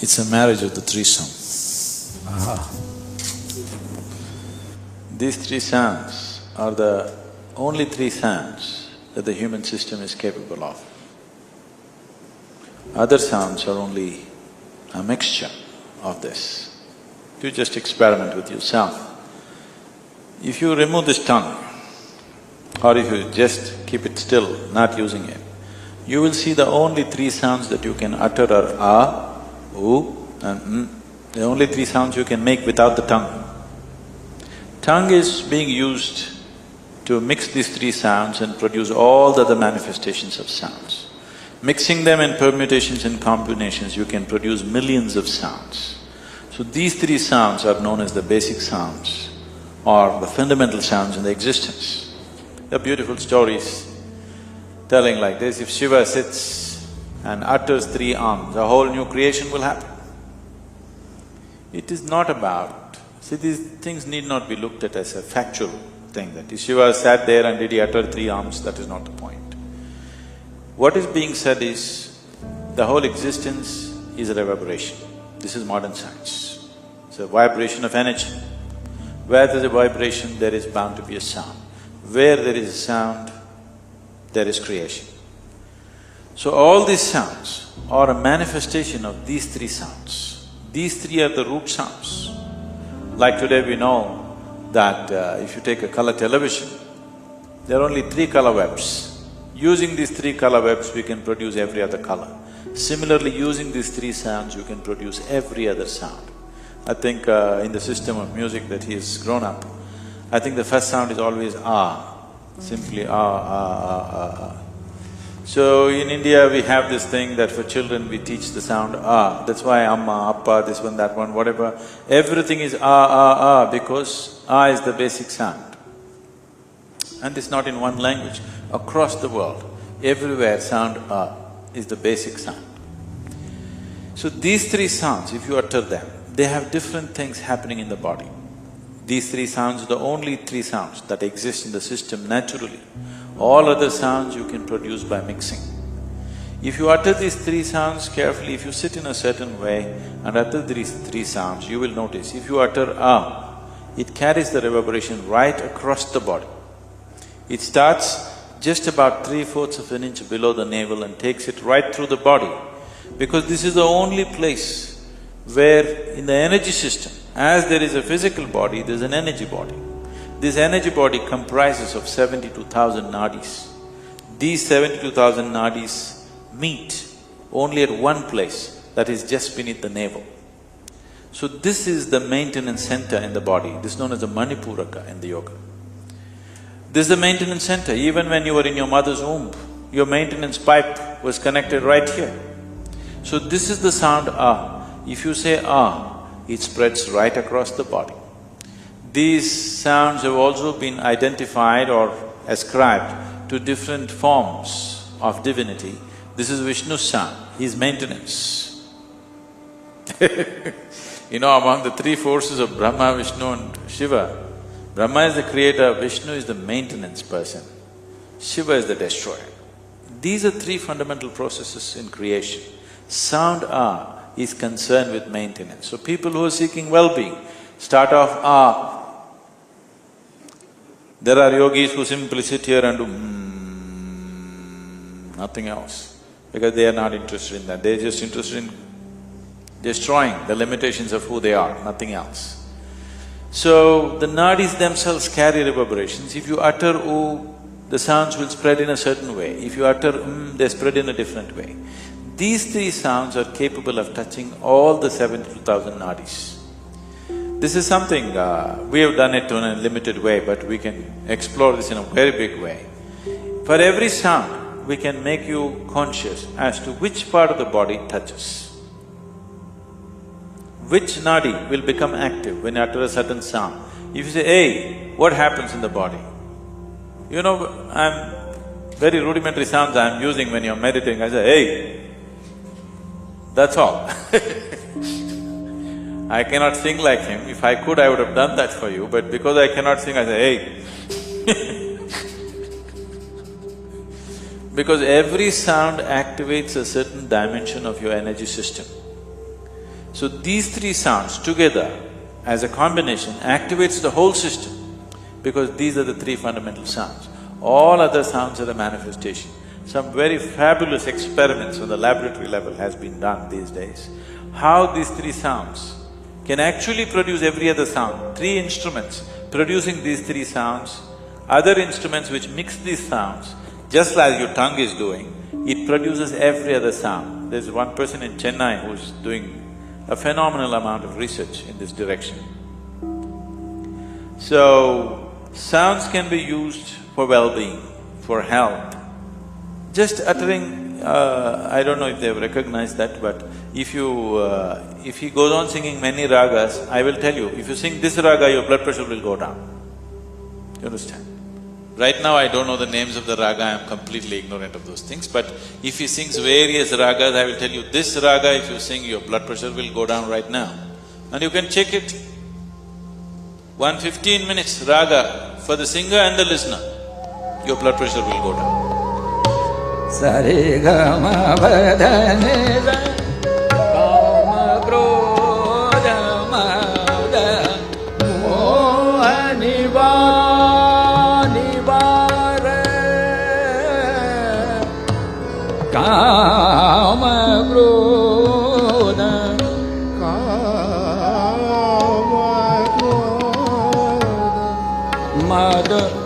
It's a marriage of the threesome. These three sounds are the only three sounds that the human system is capable of. Other sounds are only a mixture of this. You just experiment with yourself. If you remove this tongue, or if you just keep it still, not using it, you will see the only three sounds that you can utter are ah, oo and The only three sounds you can make without the tongue. Tongue is being used to mix these three sounds and produce all the other manifestations of sounds. Mixing them in permutations and combinations, you can produce millions of sounds. So these three sounds are known as the basic sounds or the fundamental sounds in the existence. There are beautiful stories telling like this, if Shiva sits and utters three arms, a whole new creation will happen. It is not about… See, these things need not be looked at as a factual thing, that if Shiva sat there and did he utter three arms, that is not the point. What is being said is, the whole existence is a reverberation. This is modern science. It's a vibration of energy. Where there is a vibration, there is bound to be a sound. Where there is a sound, there is creation. So all these sounds are a manifestation of these three sounds. These three are the root sounds. Like today we know that if you take a color television, there are only three color webs. Using these three color webs, we can produce every other color. Similarly, using these three sounds, you can produce every other sound. I think in the system of music that he has grown up, I think the first sound is always ah, simply ah. So in India, we have this thing that for children we teach the sound ah, that's why amma, appa, this one, that one, whatever, everything is ah, because ah is the basic sound. And it's not in one language, across the world, everywhere sound ah is the basic sound. So these three sounds, if you utter them, they have different things happening in the body. These three sounds are the only three sounds that exist in the system naturally. All other sounds you can produce by mixing. If you utter these three sounds carefully, if you sit in a certain way and utter these three sounds, you will notice, if you utter ah, it carries the reverberation right across the body. It starts just about 3/4 of an inch below the navel and takes it right through the body, because this is the only place where in the energy system, as there is a physical body, there's an energy body. This energy body comprises of 72,000 nadis. These 72,000 nadis meet only at one place, that is just beneath the navel. So this is the maintenance center in the body, this is known as the Manipuraka in the yoga. This is the maintenance center. Even when you were in your mother's womb, your maintenance pipe was connected right here. So this is the sound ah. If you say ah, it spreads right across the body. These sounds have also been identified or ascribed to different forms of divinity. This is Vishnu's sound, his maintenance. You know, among the three forces of Brahma, Vishnu and Shiva, Brahma is the creator, Vishnu is the maintenance person, Shiva is the destroyer. These are three fundamental processes in creation. Sound ah is concerned with maintenance. So people who are seeking well-being start off ah. There are yogis who simply sit here and do nothing else, because they are not interested in that, they're just interested in destroying the limitations of who they are, nothing else. So, the nadis themselves carry reverberations. If you utter oo, the sounds will spread in a certain way. If you utter they spread in a different way. These three sounds are capable of touching all the 72,000 nadis. This is something, we have done it in a limited way, but we can explore this in a very big way. For every sound, we can make you conscious as to which part of the body it touches. Which nadi will become active when you utter a certain sound. If you say, hey, what happens in the body? You know, very rudimentary sounds I'm using when you're meditating, I say, hey, that's all. I cannot sing like him. If I could, I would have done that for you, but because I cannot sing, I say, hey. Because every sound activates a certain dimension of your energy system. So these three sounds together as a combination activates the whole system, because these are the three fundamental sounds. All other sounds are the manifestation. Some very fabulous experiments on the laboratory level has been done these days. How these three sounds can actually produce every other sound. Three instruments producing these three sounds, other instruments which mix these sounds, just like your tongue is doing, it produces every other sound. There's one person in Chennai who's doing a phenomenal amount of research in this direction. So, sounds can be used for well-being, for health. Just uttering, I don't know if they've recognized that, but if he goes on singing many ragas, I will tell you, if you sing this raga, your blood pressure will go down. You understand? Right now I don't know the names of the raga, I am completely ignorant of those things, but if he sings various ragas, I will tell you, this raga if you sing, your blood pressure will go down right now. And you can check it. 15 minutes raga for the singer and the listener, your blood pressure will go down. Sare ga ma pa da ni sa ka ma kro da ma da mo ni ba re ka ma kro da ma da